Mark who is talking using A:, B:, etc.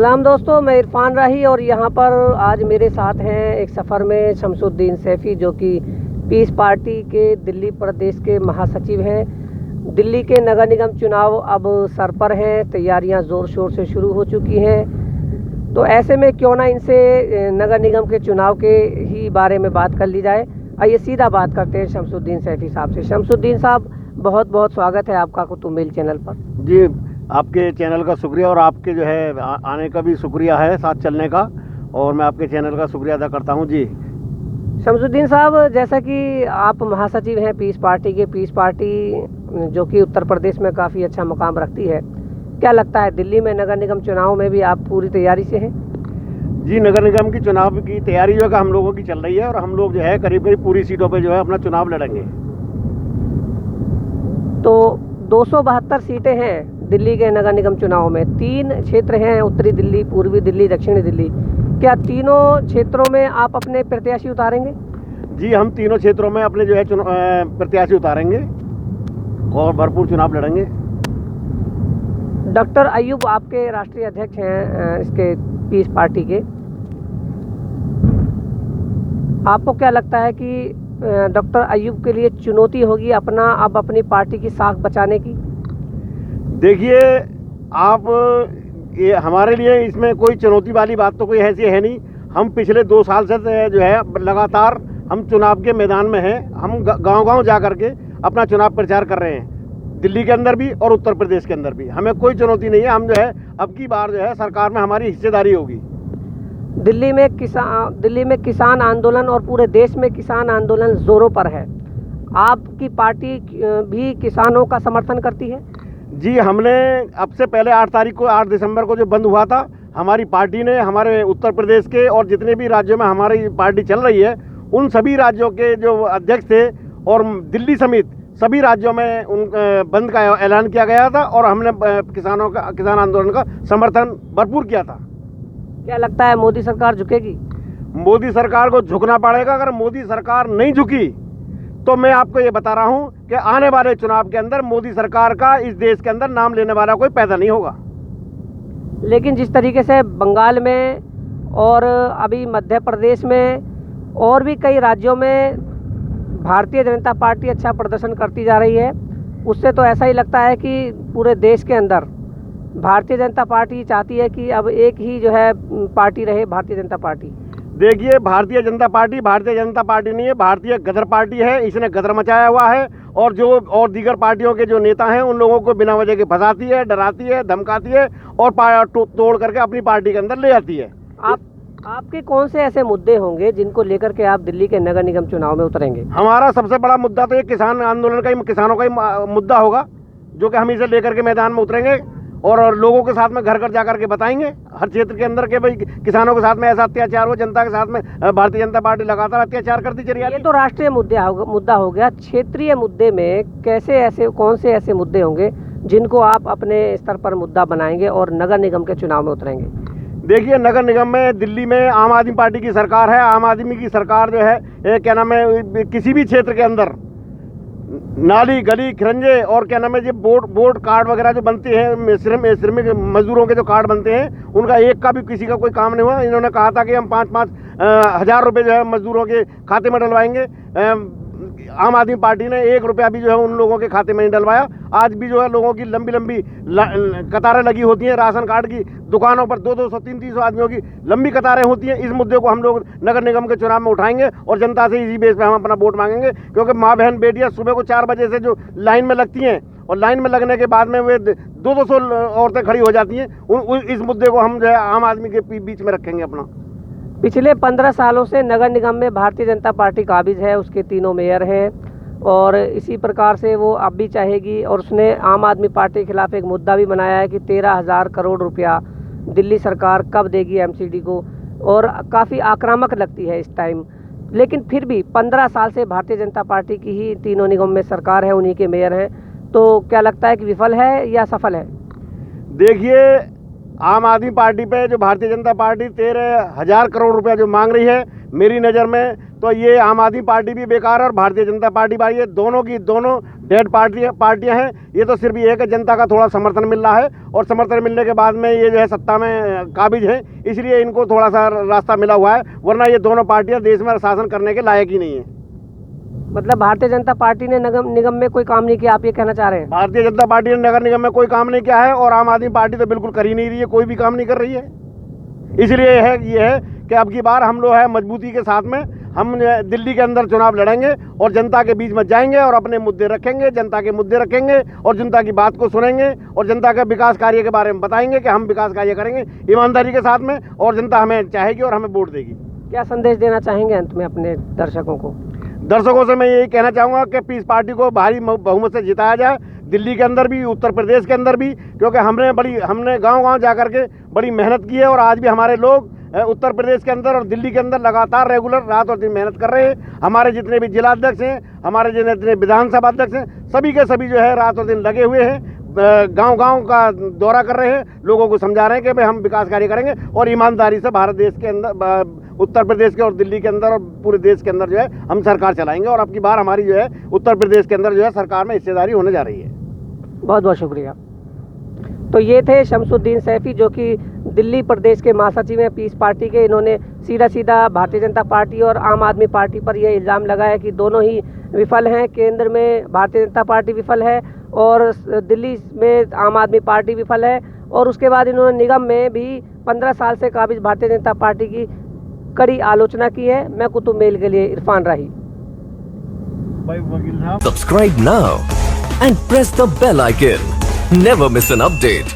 A: सलाम दोस्तों, मैं इरफान राही और यहाँ पर आज मेरे साथ हैं एक सफ़र में शमसुद्दीन सैफ़ी, जो कि पीस पार्टी के दिल्ली प्रदेश के महासचिव हैं। दिल्ली के नगर निगम चुनाव अब सर पर हैं, तैयारियां ज़ोर शोर से शुरू हो चुकी हैं। तो ऐसे में क्यों ना इनसे नगर निगम के चुनाव के ही बारे में बात कर ली जाए। आइए सीधा बात करते हैं शमसुद्दीन सैफ़ी साहब से। शमसुद्दीन साहब, बहुत बहुत स्वागत है आपका कुतुब मिल चैनल पर।
B: जी, आपके चैनल का शुक्रिया और आपके जो है आने का भी शुक्रिया है, साथ चलने का, और मैं आपके चैनल का शुक्रिया अदा करता हूं। जी
A: शमसुद्दीन साहब, जैसा कि आप महासचिव हैं पीस पार्टी के, पीस पार्टी जो कि उत्तर प्रदेश में काफ़ी अच्छा मुकाम रखती है, क्या लगता है दिल्ली में नगर निगम चुनाव में भी आप पूरी तैयारी से हैं?
B: जी, नगर निगम की चुनाव की तैयारी जो है हम लोगों की चल रही है और हम लोग जो है करीब करीब पूरी सीटों पे जो है अपना चुनाव लड़ेंगे।
A: तो 272 सीटें हैं दिल्ली के नगर निगम चुनाव में। 3 क्षेत्र हैं, उत्तरी दिल्ली, पूर्वी दिल्ली, दक्षिणी दिल्ली। क्या तीनों क्षेत्रों में आप अपने प्रत्याशी उतारेंगे?
B: जी, हम तीनों क्षेत्रों में अपने जो है प्रत्याशी उतारेंगे और भरपूर चुनाव लड़ेंगे।
A: डॉक्टर अयूब आपके राष्ट्रीय अध्यक्ष हैं इसके पीस पार्टी के। आपको क्या लगता है कि डॉक्टर अयूब के लिए चुनौती होगी अब अपनी पार्टी की साख बचाने की?
B: देखिए, आप ये हमारे लिए इसमें कोई चुनौती वाली बात तो कोई ऐसी है नहीं। हम पिछले 2 साल से जो है लगातार हम चुनाव के मैदान में हैं। हम गांव-गांव जा कर के अपना चुनाव प्रचार कर रहे हैं, दिल्ली के अंदर भी और उत्तर प्रदेश के अंदर भी। हमें कोई चुनौती नहीं है। हम जो है अब की बार जो है सरकार में हमारी हिस्सेदारी होगी।
A: दिल्ली में किसान आंदोलन और पूरे देश में किसान आंदोलन जोरों पर है। आपकी पार्टी भी किसानों का समर्थन करती है?
B: जी, हमने अब से पहले 8 दिसंबर को जो बंद हुआ था, हमारी पार्टी ने हमारे उत्तर प्रदेश के और जितने भी राज्यों में हमारी पार्टी चल रही है, उन सभी राज्यों के जो अध्यक्ष थे और दिल्ली समेत सभी राज्यों में उन बंद का ऐलान किया गया था और हमने किसान आंदोलन का समर्थन भरपूर किया था।
A: क्या लगता है मोदी सरकार झुकेगी?
B: मोदी सरकार को झुकना पड़ेगा। अगर मोदी सरकार नहीं झुकी तो मैं आपको ये बता रहा हूं कि आने वाले चुनाव के अंदर मोदी सरकार का इस देश के अंदर नाम लेने वाला कोई पैदा नहीं होगा।
A: लेकिन जिस तरीके से बंगाल में और अभी मध्य प्रदेश में और भी कई राज्यों में भारतीय जनता पार्टी अच्छा प्रदर्शन करती जा रही है, उससे तो ऐसा ही लगता है कि पूरे देश के अंदर भारतीय जनता पार्टी चाहती है कि अब एक ही जो है पार्टी रहे, भारतीय जनता पार्टी।
B: देखिए, भारतीय जनता पार्टी नहीं है, भारतीय गदर पार्टी है। इसने गदर मचाया हुआ है और दीगर पार्टियों के जो नेता हैं उन लोगों को बिना वजह के फंसाती है, डराती है, धमकाती है और तोड़ करके अपनी पार्टी के अंदर ले आती है।
A: आपके कौन से ऐसे मुद्दे होंगे जिनको लेकर के आप दिल्ली के नगर निगम चुनाव में उतरेंगे?
B: हमारा सबसे बड़ा मुद्दा तो ये किसान आंदोलन का ही, किसानों का ही मुद्दा होगा, जो कि हम इसे लेकर के मैदान में उतरेंगे और लोगों के साथ में घर घर जाकर के बताएंगे हर क्षेत्र के अंदर के भाई किसानों के साथ में ऐसा अत्याचार हो, जनता के साथ में भारतीय जनता पार्टी लगातार अत्याचार करती चली आ रही है।
A: ये तो राष्ट्रीय मुद्दा हो गया। क्षेत्रीय मुद्दे में कौन से ऐसे मुद्दे होंगे जिनको आप अपने स्तर पर मुद्दा बनाएंगे और नगर निगम के चुनाव में उतरेंगे?
B: देखिए, नगर निगम में दिल्ली में आम आदमी पार्टी की सरकार है। आम आदमी की सरकार जो है क्या नाम है, किसी भी क्षेत्र के अंदर नाली, गली, खरंजे और क्या नाम है, ये बोर्ड कार्ड वगैरह जो बनते हैं, श्रमिक मजदूरों के जो कार्ड बनते हैं, उनका एक का भी किसी का कोई काम नहीं हुआ। इन्होंने कहा था कि हम 5-5 हज़ार रुपये जो है मजदूरों के खाते में डलवाएंगे। आम आदमी पार्टी ने 1 रुपया भी जो है उन लोगों के खाते में नहीं डलवाया। आज भी जो है लोगों की लंबी कतारें लगी होती हैं। राशन कार्ड की दुकानों पर 200, 300 आदमियों की लंबी कतारें होती हैं। इस मुद्दे को हम लोग नगर निगम के चुनाव में उठाएंगे और जनता से इसी बेस पे हम अपना वोट मांगेंगे, क्योंकि माँ बहन बेटियां सुबह को 4 बजे से जो लाइन में लगती हैं और लाइन में लगने के बाद में वे 200 औरतें खड़ी हो जाती हैं। इस मुद्दे को हम जो है आम आदमी के बीच में रखेंगे अपना।
A: पिछले 15 सालों से नगर निगम में भारतीय जनता पार्टी काबिज है, उसके 3 मेयर हैं और इसी प्रकार से वो अब भी चाहेगी। और उसने आम आदमी पार्टी के खिलाफ एक मुद्दा भी बनाया है कि 13,000 करोड़ रुपया दिल्ली सरकार कब देगी एमसीडी को, और काफ़ी आक्रामक लगती है इस टाइम। लेकिन फिर भी 15 साल से भारतीय जनता पार्टी की ही तीनों निगम में सरकार है, उन्हीं के मेयर हैं। तो क्या लगता है कि विफल है या सफल है?
B: देखिए, आम आदमी पार्टी पे जो भारतीय जनता पार्टी 13,000 करोड़ रुपया जो मांग रही है, मेरी नज़र में तो ये आम आदमी पार्टी भी बेकार है और भारतीय जनता पार्टी भी, ये दोनों डेड पार्टियां हैं। ये तो सिर्फ ये है कि जनता का थोड़ा समर्थन मिल रहा है और समर्थन मिलने के बाद में ये जो है सत्ता में काबिज है, इसलिए इनको थोड़ा सा रास्ता मिला हुआ है, वरना ये दोनों पार्टियां देश में शासन करने के लायक ही नहीं है।
A: मतलब भारतीय जनता पार्टी ने नगर निगम में कोई काम नहीं किया, आप ये कहना चाह रहे हैं?
B: भारतीय जनता पार्टी ने नगर निगम में कोई काम नहीं किया है और आम आदमी पार्टी तो बिल्कुल कर ही नहीं रही है, कोई भी काम नहीं कर रही है। इसलिए ये है कि अब की बार हम लोग है मजबूती के साथ में हम दिल्ली के अंदर चुनाव लड़ेंगे और जनता के बीच में जाएंगे और अपने मुद्दे रखेंगे, जनता के मुद्दे रखेंगे और जनता की बात को सुनेंगे और जनता के विकास कार्य के बारे में बताएंगे कि हम विकास कार्य करेंगे ईमानदारी के साथ में और जनता हमें चाहेगी और हमें वोट देगी।
A: क्या संदेश देना चाहेंगे अंत में अपने दर्शकों को?
B: दर्शकों से मैं यही कहना चाहूँगा कि पीस पार्टी को भारी बहुमत से जिताया जाए, दिल्ली के अंदर भी, उत्तर प्रदेश के अंदर भी, क्योंकि हमने गांव-गांव जा कर के बड़ी मेहनत की है और आज भी हमारे लोग उत्तर प्रदेश के अंदर और दिल्ली के अंदर लगातार रेगुलर रात और दिन मेहनत कर रहे हैं। हमारे जितने भी जिला अध्यक्ष हैं, हमारे जितने विधानसभा अध्यक्ष हैं, सभी के सभी जो है रात और दिन लगे हुए हैं, गांव-गांव का दौरा कर रहे हैं, लोगों को समझा रहे हैं कि भाई हम विकास कार्य करेंगे और ईमानदारी से भारत देश के अंदर, उत्तर प्रदेश के और दिल्ली के अंदर और पूरे देश के अंदर जो है हम सरकार चलाएंगे और अब की बार हमारी जो है उत्तर प्रदेश के अंदर जो है सरकार में हिस्सेदारी होने जा रही है।
A: बहुत बहुत शुक्रिया। तो ये थे शमसुद्दीन सैफी, जो कि दिल्ली प्रदेश के महासचिव हैं पीस पार्टी के। इन्होंने सीधा भारतीय जनता पार्टी और आम आदमी पार्टी पर यह इल्ज़ाम लगाया कि दोनों ही विफल हैं। केंद्र में भारतीय जनता पार्टी विफल है और दिल्ली में आम आदमी पार्टी विफल है। और उसके बाद इन्होंने निगम में भी 15 साल से काबिज भारतीय जनता पार्टी की कड़ी आलोचना की है। मैं कुतुब मेल के लिए इरफान राही।
C: Subscribe now and press the bell icon. Never miss an update.